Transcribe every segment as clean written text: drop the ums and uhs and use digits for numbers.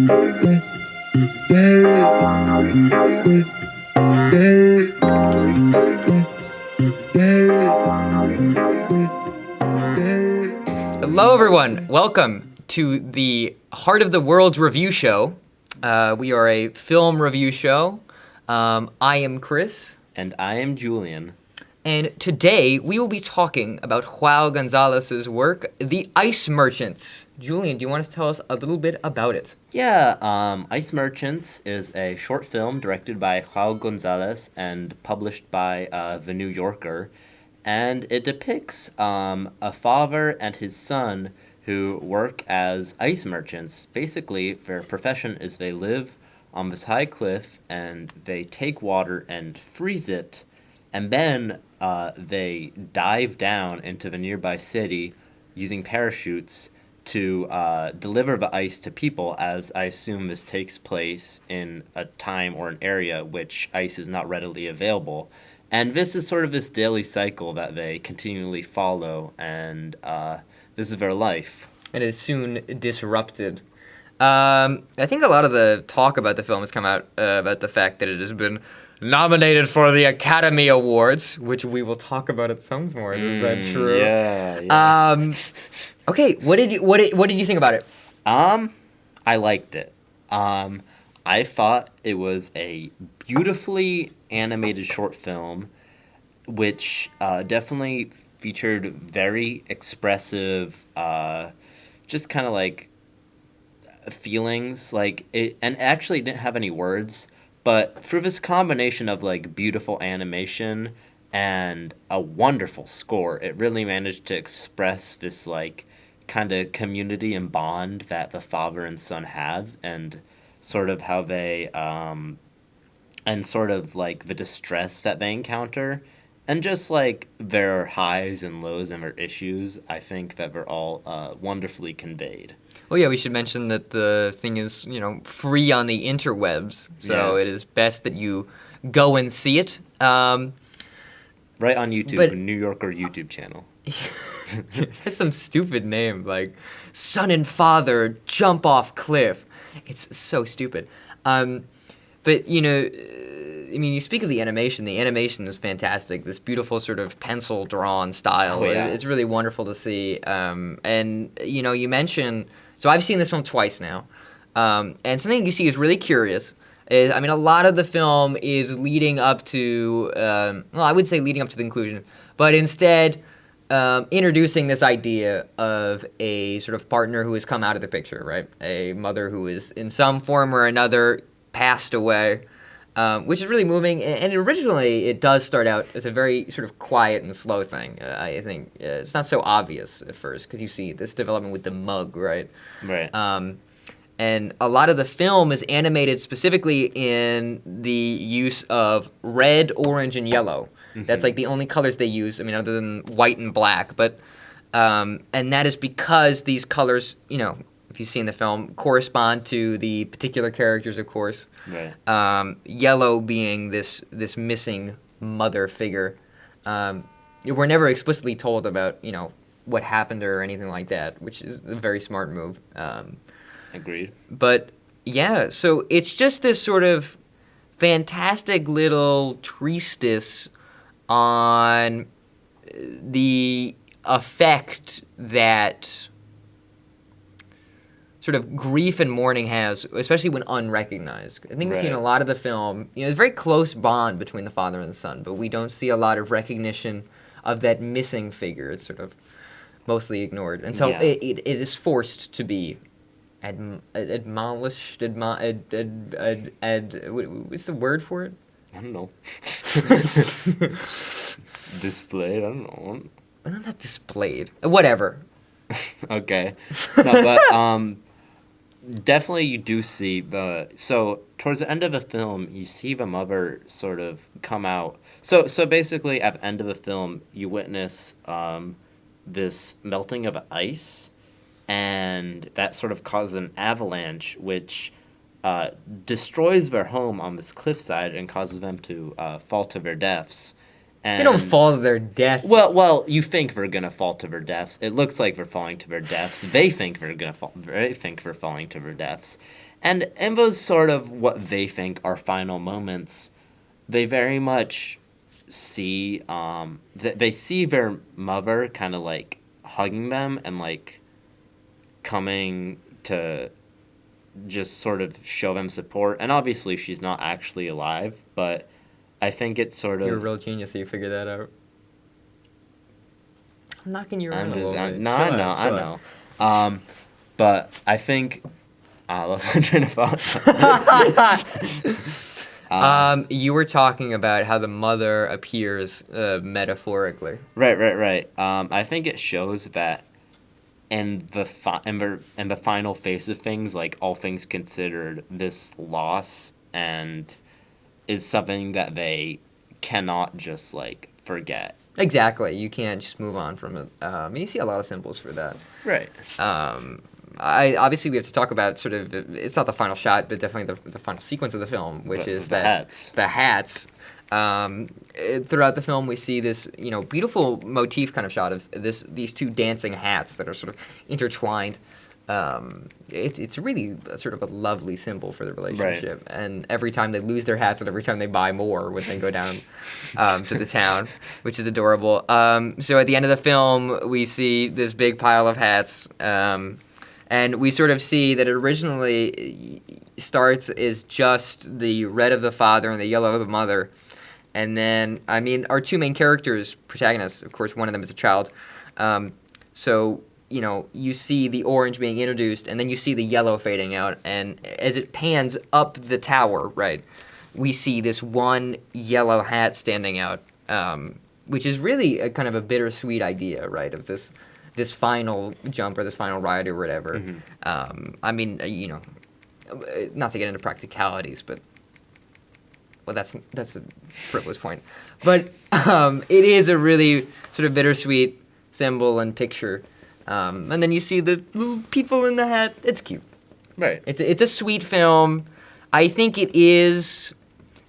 Hello, everyone. Welcome to the Heart of the World review show. We are a film review show. I am Chris. And I am Julian. And today we will be talking about João Gonzalez's work, The Ice Merchants. Julian, do you want to tell us a little bit about it? Yeah, Ice Merchants is a short film directed by João Gonzalez and published by The New Yorker. And it depicts a father and his son who work as ice merchants. Basically, their profession is they live on this high cliff and they take water and freeze it, and then they dive down into the nearby city using parachutes to deliver the ice to people, as I assume this takes place in a time or an area which ice is not readily available. And this is sort of this daily cycle that they continually follow, and this is their life. And it is soon disrupted. I think a lot of the talk about the film has come out about the fact that it has been nominated for the Academy Awards, which we will talk about at some point. Is that true? Yeah. Okay, what did you think about it? I liked it. I thought it was a beautifully animated short film, which definitely featured very expressive, just kind of like feelings, like it, and actually didn't have any words. But through this combination of like beautiful animation and a wonderful score, it really managed to express this like kind of community and bond that the father and son have, and sort of how they and sort of like the distress that they encounter, and just like their highs and lows and their issues. I think that they're all wonderfully conveyed. Well, yeah, we should mention that the thing is, free on the interwebs, so Yeah. It is best that you go and see it. Right on YouTube, New Yorker YouTube channel. It's some stupid name, like son and father jump off cliff. It's so stupid. But, you speak of the animation is fantastic. This beautiful sort of pencil-drawn style. Oh, yeah. It's really wonderful to see. And, you mentioned... So I've seen this film twice now. And something you see is really curious. A lot of the film is leading up to... I would say leading up to the conclusion. But instead... introducing this idea of a sort of partner who has come out of the picture, right? A mother who is in some form or another passed away, which is really moving. And originally, it does start out as a very sort of quiet and slow thing. I think it's not so obvious at first because you see this development with the mug, right? Right. And a lot of the film is animated specifically in the use of red, orange, and yellow. Mm-hmm. That's like the only colors they use, other than white and black. But and that is because these colors, if you've seen the film, correspond to the particular characters, of course. Right. Yellow being this missing mother figure. We're never explicitly told about, what happened or anything like that, which is a very smart move. Agreed. But yeah, so it's just this sort of fantastic little treatise on the effect that sort of grief and mourning has, especially when unrecognized. I think we've seen a lot of the film, there's a very close bond between the father and the son, but we don't see a lot of recognition of that missing figure. It's sort of mostly ignored until it is forced to be admonished. What's the word for it? I don't know. Displayed? I don't know. Not displayed. Whatever. Okay. No, but definitely you do see so towards the end of the film, you see the mother sort of come out. So basically at the end of the film, you witness this melting of ice, and that sort of causes an avalanche, which destroys their home on this cliffside and causes them to fall to their deaths. They don't fall to their death. Well, you think we're gonna fall to their deaths. It looks like we're falling to their deaths. They think we're gonna fall. They think we're falling to their deaths, and in those sort of what they think are final moments, they very much see they see their mother kind of like hugging them and like coming to just sort of show them support. And obviously, she's not actually alive, but I think it's sort of. You're a real genius, so you figured that out. I'm knocking you around a little bit. No, I know. But I think I lost my train of thought. You were talking about how the mother appears metaphorically. Right. I think it shows that in the final face of things, like all things considered, this loss and is something that they cannot just like forget. Exactly. You can't just move on from it. You see a lot of symbols for that. Right. Obviously we have to talk about sort of, it's not the final shot, but definitely the final sequence of the film, which is the hats. The hats. Throughout the film, we see this, beautiful motif kind of shot of these two dancing hats that are sort of intertwined. It's really sort of a lovely symbol for the relationship. Right. And every time they lose their hats and every time they buy more when they go down to the town, which is adorable. So at the end of the film, we see this big pile of hats. And we sort of see that it originally starts as just the red of the father and the yellow of the mother. And then, our two main characters, protagonists, of course, one of them is a child. So, you see the orange being introduced, and then you see the yellow fading out. And as it pans up the tower, right, we see this one yellow hat standing out, which is really a kind of a bittersweet idea, right, of this final jump or this final ride or whatever. Mm-hmm. Not to get into practicalities, but that's a frivolous point. But it is a really sort of bittersweet symbol and picture. And then you see the little people in the hat. It's cute. Right. It's a sweet film. I think it is,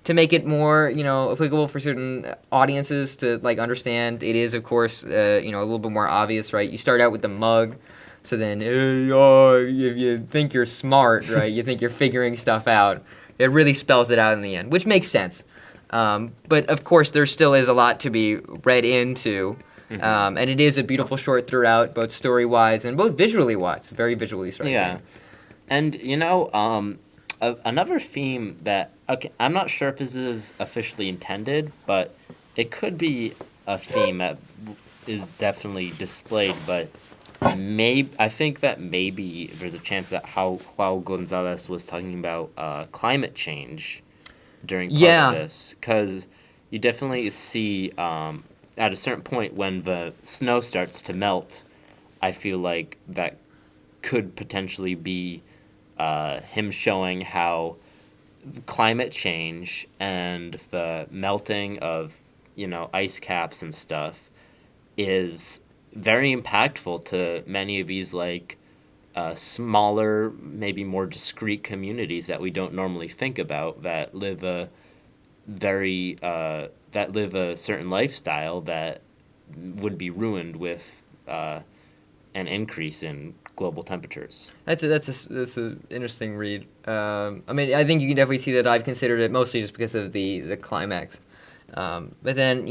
to make it more, applicable for certain audiences to understand. It is, of course, a little bit more obvious, right? You start out with the mug, so then if you think you're smart, right? You think you're figuring stuff out. It really spells it out in the end, which makes sense. But of course, there still is a lot to be read into, and it is a beautiful short throughout, both story-wise and both visually-wise. Very visually striking. Yeah, and another theme that, okay, I'm not sure if this is officially intended, but it could be a theme that is definitely displayed, but I think that maybe there's a chance that how Gonzalez was talking about climate change during part of this, because you definitely see at a certain point when the snow starts to melt, I feel like that could potentially be him showing how climate change and the melting of ice caps and stuff is very impactful to many of these smaller, maybe more discrete communities that we don't normally think about, that live a certain lifestyle that would be ruined with an increase in global temperatures. That's an interesting read. I think you can definitely see that I've considered it mostly just because of the climax. But then,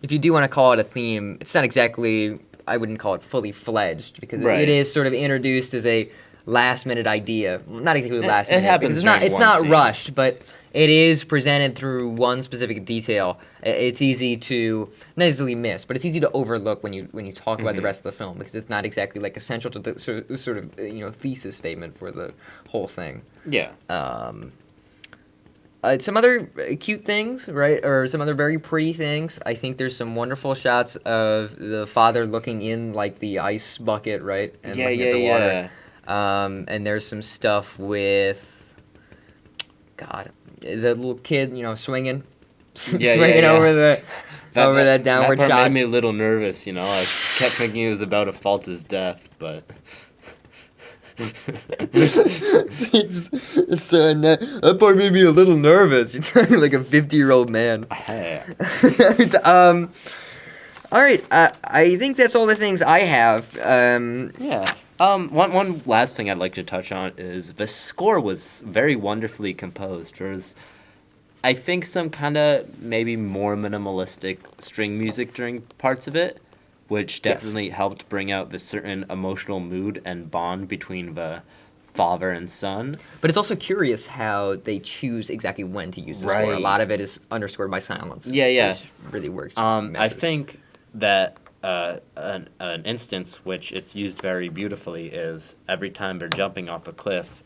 if you do want to call it a theme, it's not exactly, I wouldn't call it fully fledged, because it is sort of introduced as a last-minute idea. Not exactly last-minute. It happens. It's not rushed, but it is presented through one specific detail. It's easy to, not easily miss, but it's easy to overlook when you talk about the rest of the film, because it's not exactly essential to the sort of thesis statement for the whole thing. Yeah. Some other cute things, right, or some other very pretty things. I think there's some wonderful shots of the father looking in the ice bucket, right, and looking at the water. And there's some stuff with, God, the little kid, swinging over that downward shot. That shot. made me a little nervous, I kept thinking it was about to fall to his death, but Son, that part made me a little nervous. You're talking like a 50-year-old man. All right. I think that's all the things I have. Yeah. One last thing I'd like to touch on is the score was very wonderfully composed. There's, I think, some kind of maybe more minimalistic string music during parts of it, which definitely helped bring out this certain emotional mood and bond between the father and son. But it's also curious how they choose exactly when to use the score. A Right. lot of it is underscored by silence. Yeah. Which really works. I think that an instance which it's used very beautifully is every time they're jumping off a cliff,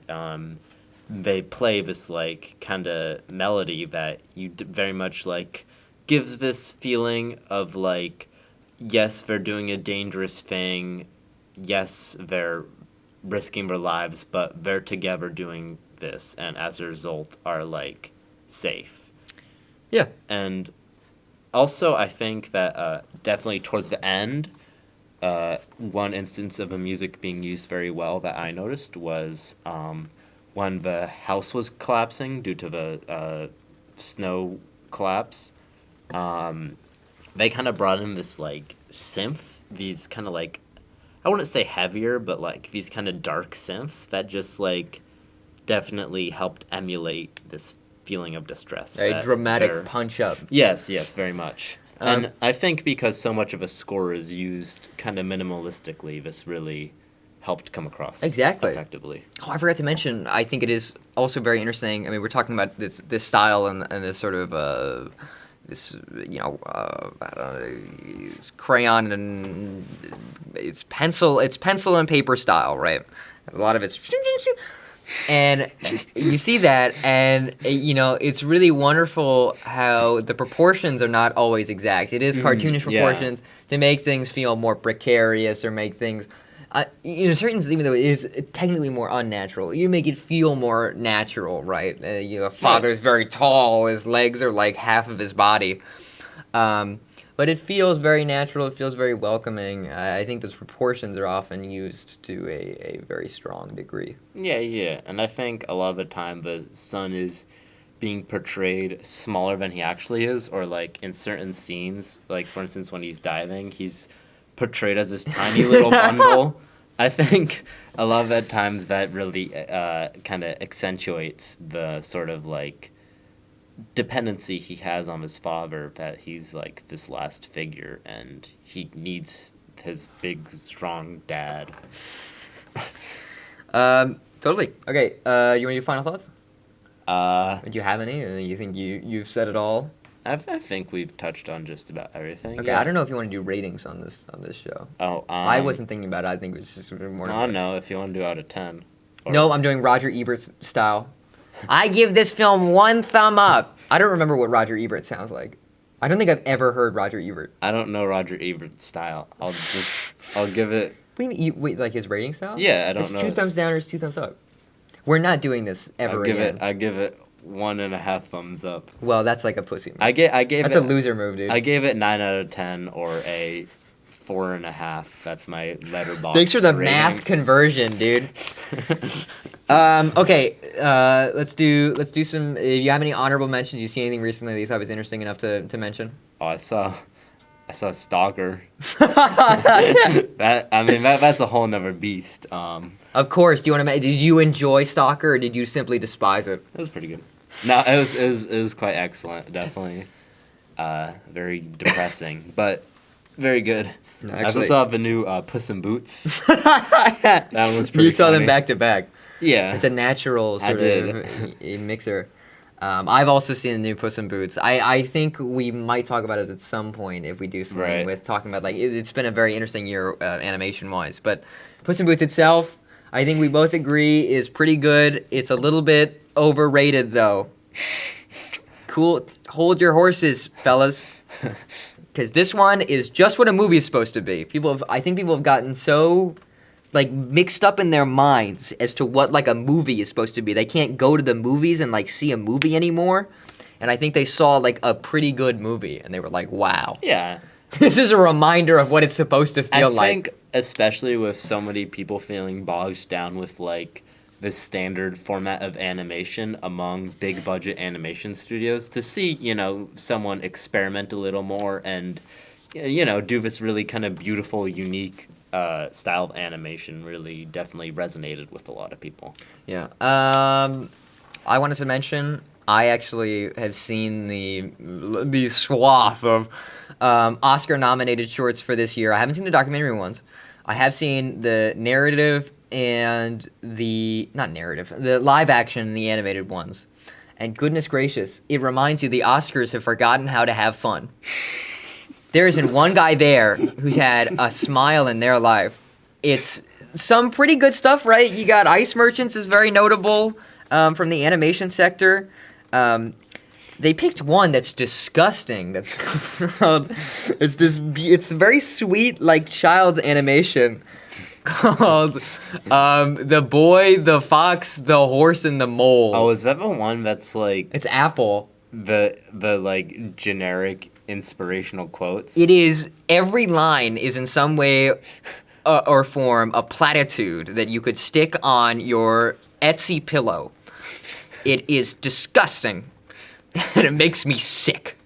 they play this like kind of melody that very much like gives this feeling of like, yes, they're doing a dangerous thing, yes, they're risking their lives, but they're together doing this, and as a result are like safe. Yeah. And also, I think that definitely towards the end, one instance of the music being used very well that I noticed was when the house was collapsing due to the snow collapse. They kind of brought in this like synth, these kind of like, I wouldn't say heavier, but like these kind of dark synths that just like definitely helped emulate this feeling of distress. A dramatic punch up. Yes, very much. And I think because so much of a score is used kind of minimalistically, this really helped come across effectively. Oh, I forgot to mention, I think it is also very interesting. I mean, we're talking about this style and this sort of this, I don't know, it's crayon and it's pencil and paper style, right? A lot of it's... And you see that, and it's really wonderful how the proportions are not always exact. It is cartoonish proportions to make things feel more precarious or make things, certain, even though it is technically more unnatural, you make it feel more natural, right? Father's very tall, his legs are like half of his body. But it feels very natural. It feels very welcoming. I think those proportions are often used to a very strong degree. Yeah. And I think a lot of the time the son is being portrayed smaller than he actually is, or like in certain scenes, like for instance when he's diving, he's portrayed as this tiny little bundle. I think a lot of the times that really kind of accentuates the sort of like dependency he has on his father, that he's like this last figure and he needs his big strong dad. Totally. Okay, you want your final thoughts? Do you have any? You think you've said it all? I think we've touched on just about everything. Okay, I don't know if you want to do ratings on this show. I wasn't thinking about it. I think it was just more. No, if you want to do out of 10. No, I'm doing Roger Ebert style. I give this film 1 thumb up. I don't remember what Roger Ebert sounds like. I don't think I've ever heard Roger Ebert. I don't know Roger Ebert's style. I'll give it... What do you mean? Wait, like his rating style? Yeah, I don't know. It's 2 thumbs down or it's 2 thumbs up. We're not doing this ever again. I give it 1.5 thumbs up. Well, that's like a pussy move. I gave That's a loser move, dude. I gave it 9 out of 10 or a 4.5. That's my letterbox. Thanks for the rating. math conversion, dude. Okay, let's do some. Do you have any honorable mentions? You see anything recently that you thought was interesting enough to mention? Oh, I saw Stalker. That's a whole nother beast. Of course. Did you enjoy Stalker or did you simply despise it? It was pretty good. No, it was quite excellent. Definitely, very depressing, but very good. No, I also saw the new Puss in Boots. That one was pretty You saw funny. them back to back. Yeah. It's a natural sort of a mixer. I've also seen the new Puss in Boots. I think we might talk about it at some point if we do something with talking about, like, it's been a very interesting year animation-wise. But Puss in Boots itself, I think we both agree, is pretty good. It's a little bit overrated, though. Cool. Hold your horses, fellas. Because this one is just what a movie is supposed to be. I think people have gotten so, like, mixed up in their minds as to what, like, a movie is supposed to be. They can't go to the movies and, like, see a movie anymore. And I think they saw, like, a pretty good movie, and they were like, wow. Yeah. This is a reminder of what it's supposed to feel like. especially with so many people feeling bogged down with like the standard format of animation among big budget animation studios, to see, someone experiment a little more and, do this really kind of beautiful, unique style of animation really definitely resonated with a lot of people. Yeah. I wanted to mention, I actually have seen the swath of Oscar-nominated shorts for this year. I haven't seen the documentary ones. I have seen the narrative and the live action and the animated ones. And goodness gracious, it reminds you the Oscars have forgotten how to have fun. There isn't one guy there who's had a smile in their life. It's some pretty good stuff, right? You got Ice Merchants is very notable from the animation sector. They picked one that's disgusting. That's called, it's very sweet, like child's animation called The Boy, the Fox, the Horse, and the Mole. Oh, is that the one that's like It's Apple. the like generic inspirational quotes? It is. Every line is in some way or form a platitude that you could stick on your Etsy pillow. It is disgusting, and it makes me sick.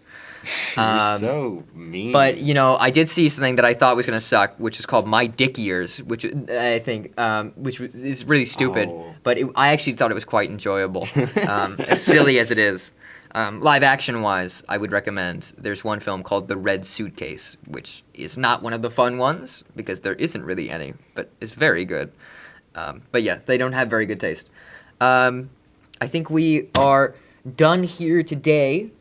You're so mean. But, I did see something that I thought was going to suck, which is called My Dick Ears, which I think is really stupid. Oh. But I actually thought it was quite enjoyable, as silly as it is. Live action-wise, I would recommend. There's one film called The Red Suitcase, which is not one of the fun ones, because there isn't really any, but it's very good. But yeah, they don't have very good taste. I think we are done here today.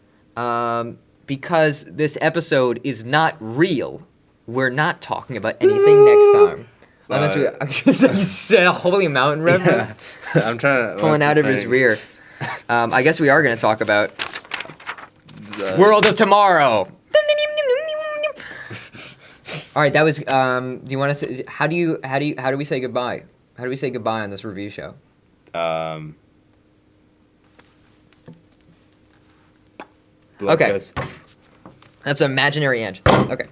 Because this episode is not real, we're not talking about anything next time. Unless you said a Holy Mountain reference. Yeah. I'm trying to... Pulling out of his rear. I guess we are going to talk about World of Tomorrow. All right, that was... do you want to... How do we say goodbye? How do we say goodbye on this review show? Okay. That's an imaginary end. Okay.